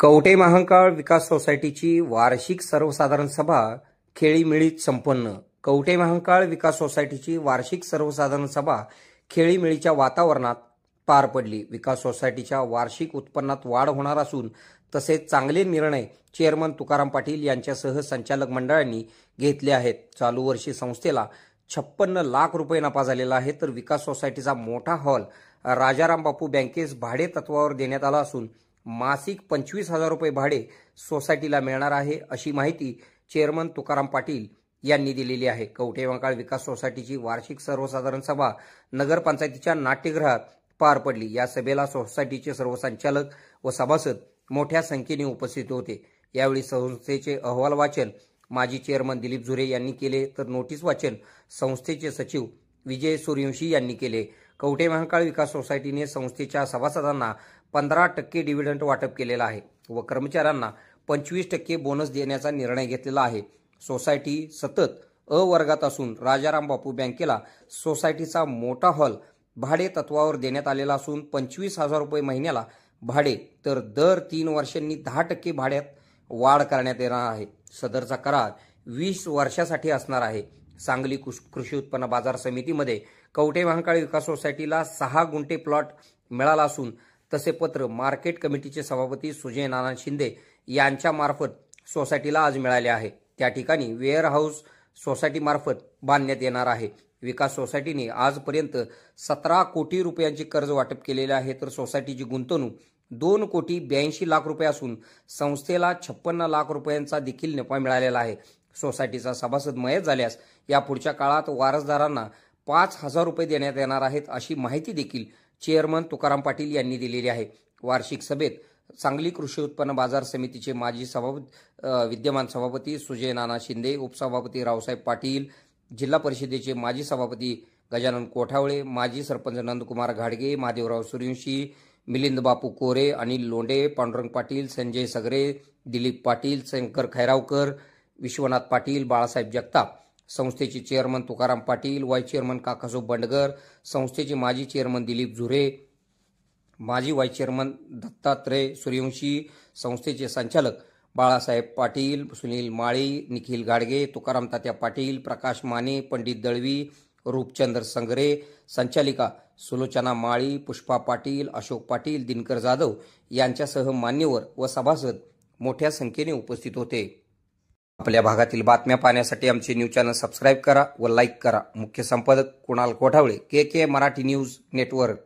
कवठे महांकाळ विकास सोसायटीची वार्षिक सर्वसाधारण सभा खेळीमेळीत संपन्न। कवठे महांकाळ विकास सोसायटीची वार्षिक सर्वसाधारण सभा खेळीमेळीच्या वातावरणात पार पडली। विकास सोसायटीच्या वार्षिक उत्पन्नात वाढ होणार असून तसेच चांगले निर्णय चेअरमन तुकाराम पाटील यांच्यासह संचालक मंडळांनी घेतले आहेत। चालू वर्षी संस्थेला 56 लाख रुपये नफा झालेला आहे। तर विकास सोसायटीचा मोठा हॉल राजाराम बापू बँकेस भाडे तत्वावर देण्यात आला असून मासिक 25,000 रुपये भाडे सोसायटीला मिळणार आहे, अशी माहिती चेअरमन तुकाराम पाटील यांनी दिलेली आहे। कवठे महांकाळ विकास सोसायटीची वार्षिक सर्वसाधारण सभा नगरपंचायतीच्या नाट्यगृहात पार पडली। या सभेला सोसायटीचे सर्व संचालक व सभासद मोठ्या संख्येने उपस्थित होते। यावेळी संस्थेचे अहवाल वाचन माजी चेअरमन दिलीप झुरे यांनी केले, तर नोटीस वाचन संस्थेचे सचिव विजय सूर्यवंशी यांनी केले। कवठे महांकाळ विकास सोसायटीने संस्थेच्या सभासदांना 15% डिव्हिडंड वाटप केलेला आहे व कर्मचाऱ्यांना 25% बोनस देण्याचा निर्णय घेतलेला आहे। सोसायटी सतत अ वर्गात असून राजाराम बापू बँकेला सोसायटीचा मोठा हॉल भाडे तत्वावर देण्यात आलेला असून 25,000 रुपये महिन्याला भाडे, तर दर 3 वर्षांनी 10% भाड्यात वाढ करण्यात येणार आहे। सदरचा करार 20 वर्षासाठी असणार आहे। सांगली कृषी उत्पन्न बाजार समितीमध्ये कवठे महांकाळ विकास सोसायटीला 6 गुंठे प्लॉट मिळाला असून तसे पत्र मार्केट कमिटीचे सभापती सुजय नाना शिंदे यांच्या मार्फत सोसायटीला आज मिळाले आहे। त्या ठिकाणी वेअर हाऊस सोसायटी मार्फत बांधण्यात येणार आहे। विकास सोसायटीने आजपर्यंत 17 कोटी रुपयांचे कर्ज वाटप केलेले आहे, तर सोसायटीची गुंतवणूक 2 कोटी 82 लाख रुपये असून संस्थेला 56 लाख रुपयांचा देखील नफा मिळालेला आहे। सोसायटीचा सभासद मयत झाल्यास यापुढच्या काळात वारसदारांना 5,000 रुपये देण्यात येणार आहेत, अशी माहिती देखील चेअरमन तुकाराम पाटील यांनी दिलेली आहे। वार्षिक सभेत सांगली कृषी उत्पन्न बाजार समितीचे माजी विद्यमान सभापती सुजय नाना शिंदे, उपसभापती रावसाहेब पाटील, जिल्हा परिषदेचे माजी सभापती गजानन कोठावळे, माजी सरपंच नंदकुमार घाडगे, महादेवराव सूर्यवंशी, मिलिंद बापू कोरे, अनिल लोंढे, पांडुरंग पाटील, संजय सगरे, दिलीप पाटील, शंकर खैरावकर, विश्वनाथ पाटील, बाळासाहेब जगताप, संस्थेचे chairman Tukaram Patil, vice chairman Kakasaheb Bandgar, संस्थेचे माजी चेअरमन दिलीप झुरे, माजी वाईस चेअरमन दत्तात्रय सूर्यवंशी, संस्थेचे संचालक बाळासाहेब पाटील, सुनील माळी, निखिल गाडगे, तुकाराम तात्या पाटील, प्रकाश माने, पंडित दळवी, रूपचंद्र संगरे, संचालिका सुलोचना माळी, पुष्पा पाटील, अशोक पाटील, दिनकर जाधव यांच्यासह मान्यवर व सभासद मोठ्या संख्येने उपस्थित होते। आपल्या भागातील बातम्या पाहण्यासाठी आमचे न्यूज चॅनल सबस्क्राईब करा व लाईक करा। मुख्य संपादक कुणाल कोठावळे, के मराठी न्यूज नेटवर्क।